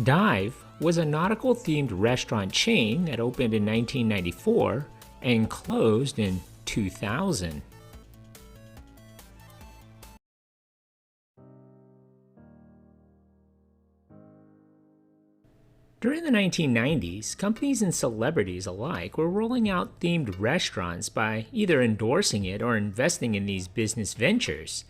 Dive was a nautical-themed restaurant chain that opened in 1994 and closed in 2000. During the 1990s, companies and celebrities alike were rolling out themed restaurants by either endorsing it or investing in these business ventures.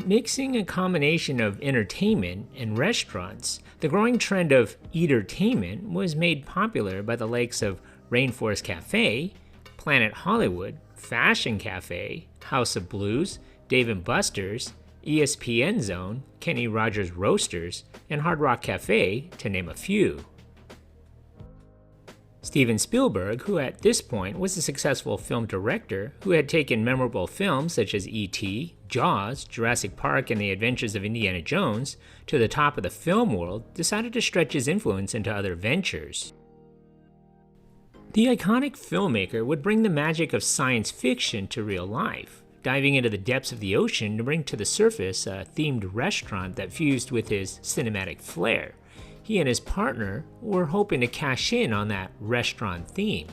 Mixing a combination of entertainment and restaurants, the growing trend of eatertainment was made popular by the likes of Rainforest Cafe, Planet Hollywood, Fashion Cafe, House of Blues, Dave & Buster's, ESPN Zone, Kenny Rogers Roasters, and Hard Rock Cafe, to name a few. Steven Spielberg, who at this point was a successful film director who had taken memorable films such as E.T., Jaws, Jurassic Park, and The Adventures of Indiana Jones to the top of the film world, decided to stretch his influence into other ventures. The iconic filmmaker would bring the magic of science fiction to real life, diving into the depths of the ocean to bring to the surface a themed restaurant that fused with his cinematic flair. He and his partner were hoping to cash in on that restaurant theme.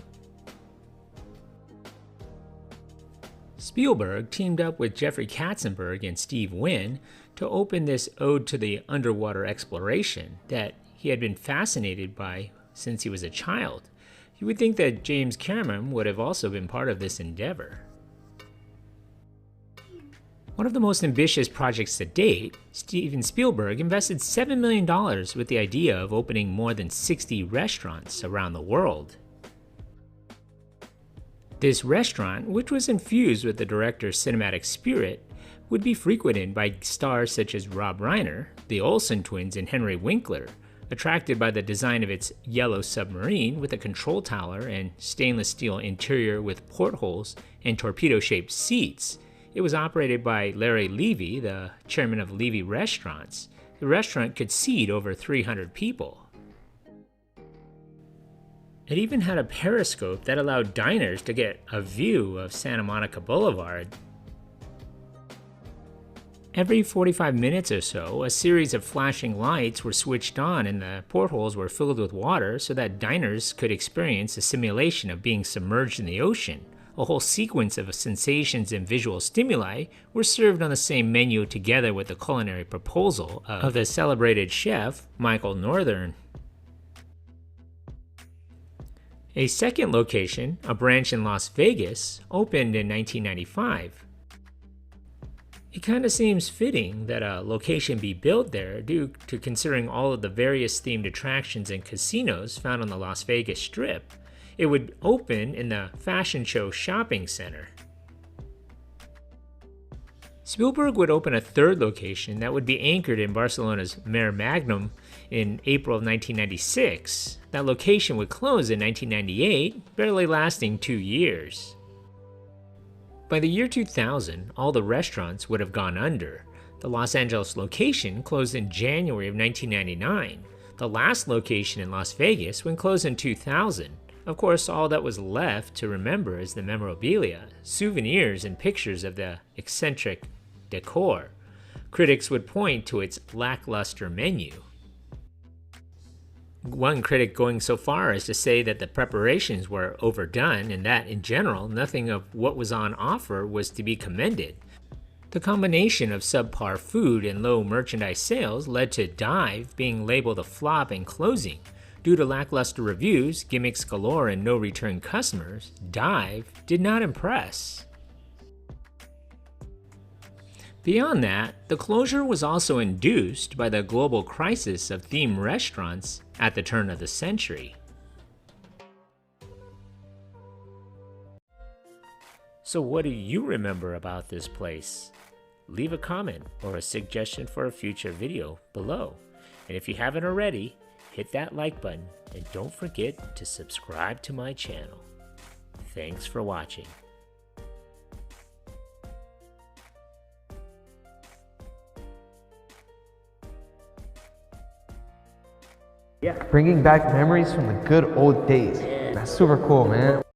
Spielberg teamed up with Jeffrey Katzenberg and Steve Wynn to open this ode to the underwater exploration that he had been fascinated by since he was a child. You would think that James Cameron would have also been part of this endeavor. One of the most ambitious projects to date, Steven Spielberg invested $7 million with the idea of opening more than 60 restaurants around the world. This restaurant, which was infused with the director's cinematic spirit, would be frequented by stars such as Rob Reiner, the Olsen twins, and Henry Winkler, attracted by the design of its yellow submarine with a control tower and stainless steel interior with portholes and torpedo-shaped seats. It was operated by Larry Levy, the chairman of Levy Restaurants. The restaurant could seat over 300 people. It even had a periscope that allowed diners to get a view of Santa Monica Boulevard. Every 45 minutes or so, a series of flashing lights were switched on and the portholes were filled with water so that diners could experience a simulation of being submerged in the ocean. A whole sequence of sensations and visual stimuli were served on the same menu together with the culinary proposal of the celebrated chef, Michael Northern. A second location, a branch in Las Vegas, opened in 1995. It kind of seems fitting that a location be built there due to considering all of the various themed attractions and casinos found on the Las Vegas Strip. It would open in the Fashion Show Shopping Center. Spielberg would open a third location that would be anchored in Barcelona's Mare Magnum in April of 1996. That location would close in 1998, barely lasting 2 years. By the year 2000, all the restaurants would have gone under. The Los Angeles location closed in January of 1999. The last location in Las Vegas would close in 2000. Of course, all that was left to remember is the memorabilia, souvenirs, and pictures of the eccentric decor. Critics would point to its lackluster menu. One critic going so far as to say that the preparations were overdone and that, in general, nothing of what was on offer was to be commended. The combination of subpar food and low merchandise sales led to Dive being labeled a flop and closing. Due to lackluster reviews, gimmicks galore, and no return customers, Dive did not impress. Beyond that, the closure was also induced by the global crisis of themed restaurants at the turn of the century. So what do you remember about this place? Leave a comment or a suggestion for a future video below. And if you haven't already, hit that like button and don't forget to subscribe to my channel. Thanks for watching. Yeah. Bringing back memories from the good old days. That's super cool, man.